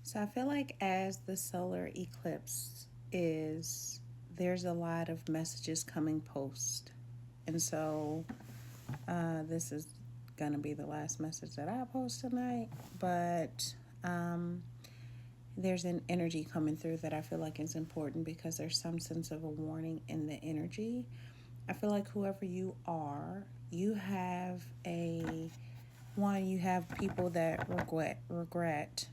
So I feel like as the solar eclipse is, there's a lot of messages coming post. And so this is going to be the last message that I post tonight. But um, there's an energy coming through that I feel like is important because there's some sense of a warning in the energy. I feel like whoever you are, you have you have people that regret.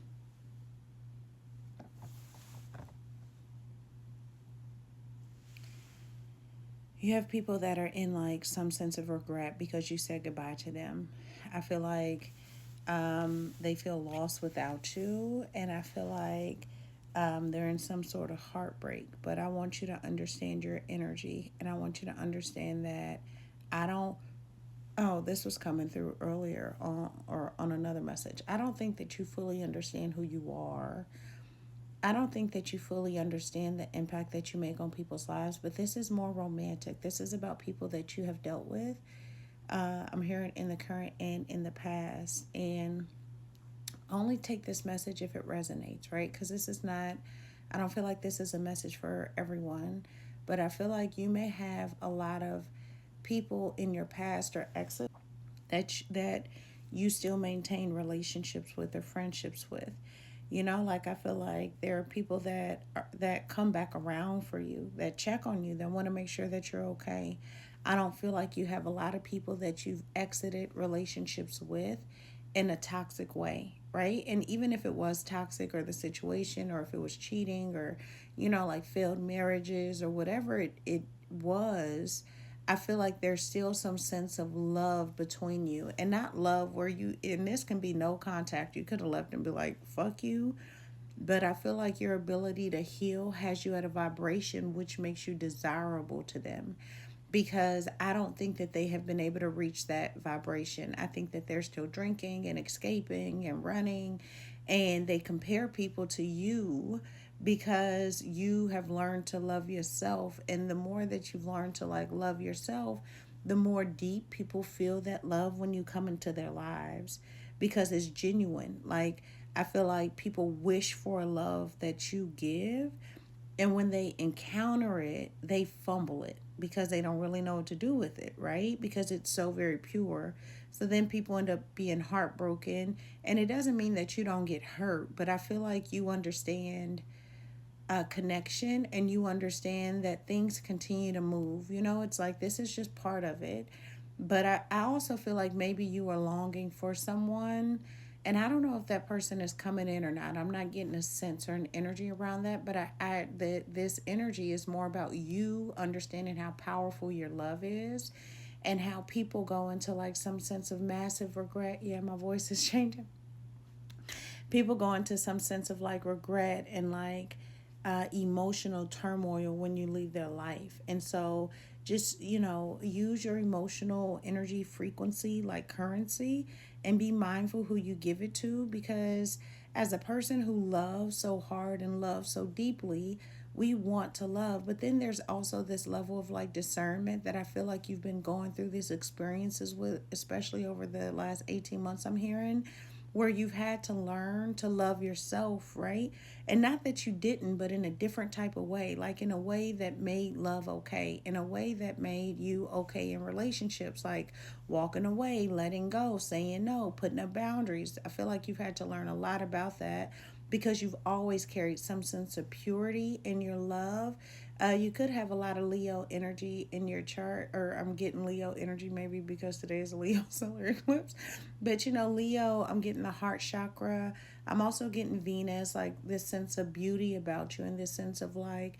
You have people that are in like some sense of regret because you said goodbye to them. I feel like they feel lost without you, and I feel like they're in some sort of heartbreak. But I want you to understand your energy, and I want you to understand that I don't. Oh, this was coming through earlier on another message. I don't think that you fully understand who you are. I don't think that you fully understand the impact that you make on people's lives, but this is more romantic. This is about people that you have dealt with. I'm hearing in the current and in the past. And only take this message if it resonates, right? Because this is not, I don't feel like this is a message for everyone, but I feel like you may have a lot of people in your past or exes that you still maintain relationships with or friendships with. Like I feel like there are people that come back around for you, that check on you, that want to make sure that you're okay. I don't feel like you have a lot of people that you've exited relationships with in a toxic way, right? And even if it was toxic or the situation or if it was cheating or like failed marriages or whatever it was, I feel like there's still some sense of love between you, and not love where you, and this can be no contact. You could have left and be like, fuck you. But I feel like your ability to heal has you at a vibration which makes you desirable to them, because I don't think that they have been able to reach that vibration. I think that they're still drinking and escaping and running, and they compare people to you because you have learned to love yourself. And the more that you've learned to like love yourself, the more deep people feel that love when you come into their lives, because it's genuine. Like, I feel like people wish for a love that you give, and when they encounter it, they fumble it because they don't really know what to do with it, right? Because it's so very pure. So then people end up being heartbroken. And it doesn't mean that you don't get hurt, but I feel like you understand a connection, and you understand that things continue to move. It's like this is just part of it. But I also feel like maybe you are longing for someone, and I don't know if that person is coming in or not. I'm not getting a sense or an energy around that, but this energy is more about you understanding how powerful your love is, and how people go into like some sense of massive regret. Yeah, my voice is changing. People go into some sense of like regret and like emotional turmoil when you leave their life. And so just, use your emotional energy frequency like currency, and be mindful who you give it to, because as a person who loves so hard and loves so deeply, we want to love. But then there's also this level of like discernment that I feel like you've been going through these experiences with, especially over the last 18 months, I'm hearing, where you've had to learn to love yourself, right? And not that you didn't, but in a different type of way, like in a way that made love okay, in a way that made you okay in relationships, like walking away, letting go, saying no, putting up boundaries. I feel like you've had to learn a lot about that because you've always carried some sense of purity in your love. You could have a lot of Leo energy in your chart, or I'm getting Leo energy maybe because today is a Leo solar eclipse. But Leo, I'm getting the heart chakra. I'm also getting Venus, like this sense of beauty about you, and this sense of like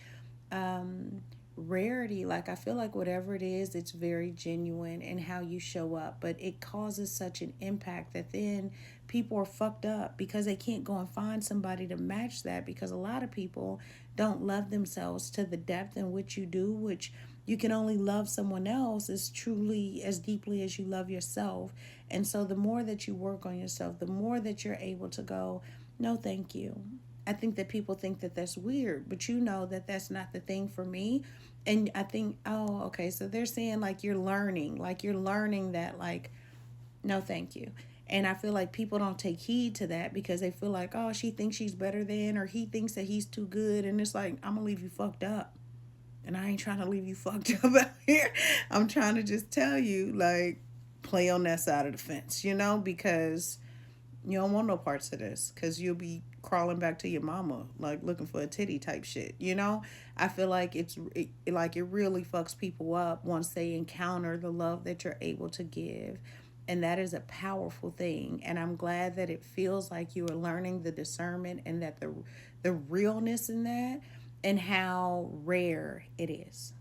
rarity. Like, I feel like whatever it is, it's very genuine in how you show up, but it causes such an impact that then people are fucked up because they can't go and find somebody to match that, because a lot of people don't love themselves to the depth in which you do, which you can only love someone else as truly as deeply as you love yourself. And so the more that you work on yourself, the more that you're able to go, no thank you. I think that people think that that's weird, but you know that that's not the thing for me. And I think, oh, okay, so they're saying like you're learning that, like, no thank you. And I feel like people don't take heed to that because they feel like, oh, she thinks she's better than, or he thinks that he's too good. And it's like, I'm going to leave you fucked up. And I ain't trying to leave you fucked up out here. I'm trying to just tell you, like, play on that side of the fence, because you don't want no parts of this because you'll be crawling back to your mama, like looking for a titty type shit. I feel like like it really fucks people up once they encounter the love that you're able to give. And that is a powerful thing. And I'm glad that it feels like you are learning the discernment and that the realness in that and how rare it is.